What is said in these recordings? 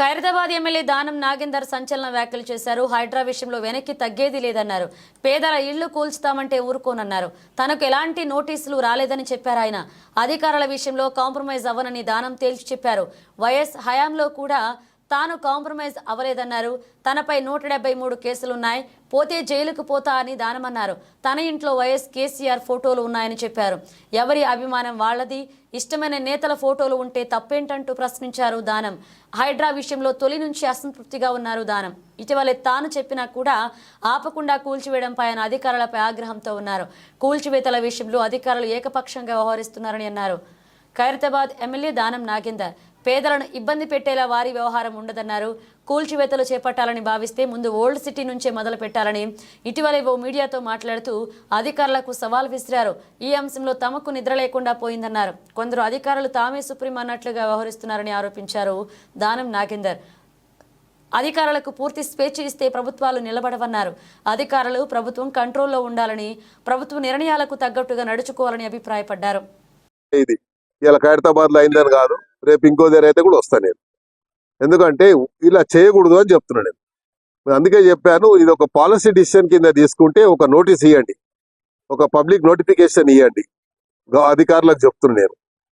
Khairatabad MLA Danam Nagender సంచలన వ్యాఖ్యలు చేశారు. హైడ్రా విషయంలో వెనక్కి తగ్గేది లేదన్నారు. పేదల ఇళ్లు కూల్చుతామంటే ఊరుకోనన్నారు. తనకు ఎలాంటి నోటీసులు రాలేదని చెప్పారు ఆయన. అధికారుల విషయంలో కాంప్రమైజ్ అవ్వనని దానం తేల్చి చెప్పారు. వైఎస్ హయాంలో కూడా తాను కాంప్రమైజ్ అవ్వలేదన్నారు. తనపై 173 కేసులున్నాయి, పోతే జైలుకు పోతా అని దానమన్నారు. తన ఇంట్లో వైఎస్ కేసీఆర్ ఫోటోలు ఉన్నాయని చెప్పారు. ఎవరి అభిమానం వాళ్లది, ఇష్టమైన నేతల ఫోటోలు ఉంటే తప్పేంటంటూ ప్రశ్నించారు దానం. హైడ్రా విషయంలో తొలి నుంచి అసంతృప్తిగా ఉన్నారు దానం. ఇటీవలే తాను చెప్పినా కూడా ఆపకుండా కూల్చివేయడంపై ఆయన అధికారులపై ఆగ్రహంతో ఉన్నారు. కూల్చివేతల విషయంలో అధికారులు ఏకపక్షంగా వ్యవహరిస్తున్నారని అన్నారు. ఖైరతాబాద్ ఎమ్మెల్యే దానం నాగేందర్ పేదలను ఇబ్బంది పెట్టేలా వారి వ్యవహారం ఉండదన్నారు. కూల్చివేతలు చేపట్టాలని భావిస్తే ముందు ఓల్డ్ సిటీ నుంచే మొదలు పెట్టాలని ఇటీవలే ఓ మీడియాతో మాట్లాడుతూ అధికారులకు సవాల్ విసిరారు. ఈ అంశంలో తమకు నిద్ర లేకుండా పోయిందన్నారు. కొందరు అధికారులు తామే సుప్రీం అన్నట్లుగా వ్యవహరిస్తున్నారని ఆరోపించారు దానం నాగేందర్. అధికారులకు పూర్తి స్వేచ్ఛ ఇస్తే ప్రభుత్వాలు నిలబడవన్నారు. అధికారులు ప్రభుత్వం కంట్రోల్లో ఉండాలని, ప్రభుత్వ నిర్ణయాలకు తగ్గట్టుగా నడుచుకోవాలని అభిప్రాయపడ్డారు. ఇలా ఖైరతాబాద్ లో అయిందని కాదు, రేపు ఇంకో దగ్గర అయితే కూడా వస్తాను నేను. ఎందుకంటే ఇలా చేయకూడదు అని చెప్తున్నాను నేను. అందుకే చెప్పాను, ఇది ఒక పాలసీ డిసిషన్ కింద తీసుకుంటే ఒక నోటీస్ ఇవ్వండి, ఒక పబ్లిక్ నోటిఫికేషన్ ఇవ్వండి అధికారులకు చెప్తున్నాను నేను.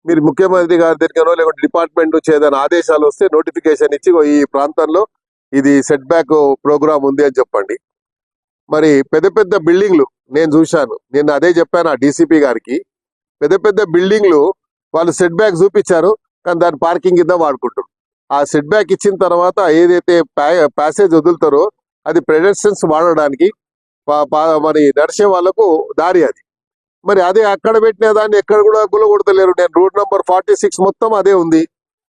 మీరు ముఖ్యమంత్రి గారి దగ్గరనో లేకుంటే డిపార్ట్మెంట్ నుంచి ఏదైనా ఆదేశాలు వస్తే నోటిఫికేషన్ ఇచ్చి ఈ ప్రాంతంలో ఇది సెట్ బ్యాక్ ప్రోగ్రామ్ ఉంది అని చెప్పండి. మరి పెద్ద పెద్ద బిల్డింగ్లు నేను చూశాను, నేను అదే చెప్పాను ఆ డీసీపీ గారికి. పెద్ద పెద్ద బిల్డింగ్లు వాళ్ళు సెట్ బ్యాక్ చూపించారు, కానీ దాని పార్కింగ్ కింద వాడుకుంటారు. ఆ సెట్ బ్యాక్ ఇచ్చిన తర్వాత ఏదైతే ప్యాసేజ్ వదులుతారో అది పెడెస్ట్రియన్స్ వాడడానికి మరి నడిచే వాళ్ళకు దారి అది. మరి అదే అక్కడ పెట్టిన దాన్ని ఎక్కడ కూడా గులగొడతలేరు. నేను రోడ్ నంబర్ 46 మొత్తం అదే ఉంది.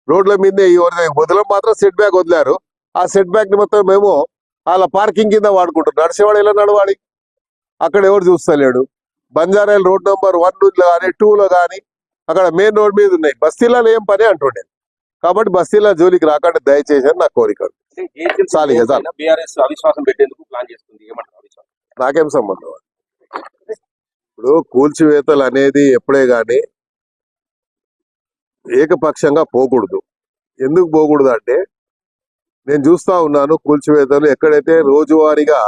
రోడ్ల మీదే వదలం మాత్రం సెట్ బ్యాక్ వదిలారు. ఆ సెట్ బ్యాక్ ని మొత్తం మేము వాళ్ళ పార్కింగ్ కింద వాడుకుంటారు. నడిచేవాడు ఎలా నడవాలి, అక్కడ ఎవరు చూస్తలేడు. బంజారాయిల్ రోడ్ నంబర్ 1 కానీ 2లో కానీ అక్కడ మెయిన్ రోడ్ మీద ఉన్నాయి. బస్తీలలో ఏం పని అంటుండే. కాబట్టి బస్తీల జోలికి రాకండి దయచేసి అని నా కోరిక. నాకేం సంబంధం. ఇప్పుడు కూల్చివేతలు అనేది ఎప్పుడే గాని ఏకపక్షంగా పోకూడదు. ఎందుకు పోకూడదు అంటే, నేను చూస్తా ఉన్నాను కూల్చివేతలు ఎక్కడైతే రోజువారీగా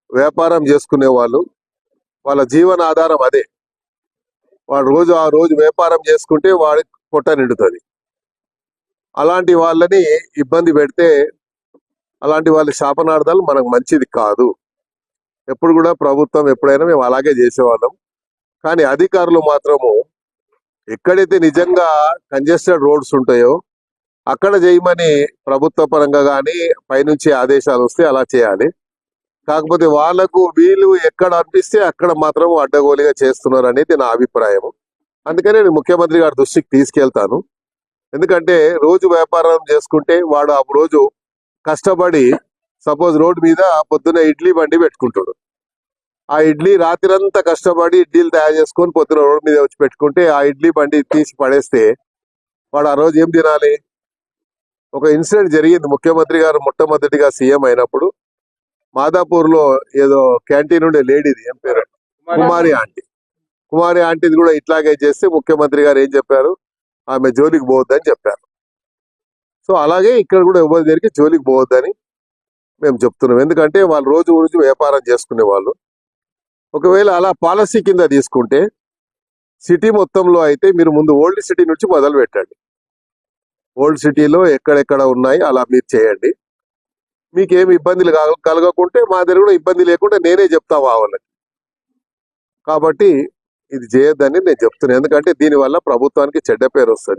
వ్యాపారం చేసుకునే వాళ్ళు, వాళ్ళ జీవన ఆధారం అదే. వాడు ఆ రోజు వ్యాపారం చేసుకుంటే వాడికి పొట్ట నిండుతుంది. అలాంటి వాళ్ళని ఇబ్బంది పెడితే, అలాంటి వాళ్ళ శాపనార్థాలు మనకు మంచిది కాదు. ఎప్పుడు కూడా ప్రభుత్వం ఎప్పుడైనా మేము అలాగే చేసేవాళ్ళం. కానీ అధికారులు మాత్రము ఎక్కడైతే నిజంగా కంజెస్టెడ్ రోడ్స్ ఉంటాయో అక్కడ చేయమని ప్రభుత్వ పరంగా కానీ పైనుంచి ఆదేశాలు వస్తే అలా చేయాలి. కాకపోతే వాళ్లకు వీళ్ళు ఎక్కడ అనిపిస్తే అక్కడ మాత్రం అడ్డగోలుగా చేస్తున్నారు అనేది నా అభిప్రాయం. అందుకనే నేను ముఖ్యమంత్రి గారి దృష్టికి తీసుకెళ్తాను. ఎందుకంటే రోజు వ్యాపారం చేసుకుంటే వాడు ఆ రోజు కష్టపడి, సపోజ్ రోడ్డు మీద పొద్దున ఇడ్లీ బండి పెట్టుకుంటాడు. ఆ ఇడ్లీ రాత్రంతా కష్టపడి ఇడ్లీలు తయారు చేసుకొని పొద్దున రోడ్డు మీద వచ్చి పెట్టుకుంటే ఆ ఇడ్లీ బండి తీసి పడేస్తే వాడు ఆ రోజు ఏం తినాలి? ఒక ఇన్సిడెంట్ జరిగింది. ముఖ్యమంత్రి గారు మొట్టమొదటిగా సీఎం అయినప్పుడు మాదాపూర్ లో ఏదో క్యాంటీన్ ఉండే లేడీది, ఏం పేరు, కుమారి ఆంటీది కూడా ఇట్లాగే చేస్తే ముఖ్యమంత్రి గారు ఏం చెప్పారు? ఆమె జోలికి పోవద్దని చెప్పారు. సో అలాగే ఇక్కడ కూడా ఎవరి దగ్గరికి జోలికి పోవద్దని మేము చెప్తున్నాం. ఎందుకంటే వాళ్ళు రోజు వ్యాపారం చేసుకునే వాళ్ళు. ఒకవేళ అలా పాలసీ కింద తీసుకుంటే సిటీ మొత్తంలో అయితే మీరు ముందు ఓల్డ్ సిటీ నుంచి మొదలు పెట్టండి. ఓల్డ్ సిటీలో ఎక్కడెక్కడ ఉన్నాయి అలా మీరు చేయండి. మీకేమి ఇబ్బందులు కలగకుంటే మా దగ్గర కూడా ఇబ్బంది లేకుండా నేనే చెప్తా వాళ్ళకి. కాబట్టి ఇది చేయొద్దని నేను చెప్తున్నాను. ఎందుకంటే దీనివల్ల ప్రభుత్వానికి చెడ్డ పేరు వస్తుంది.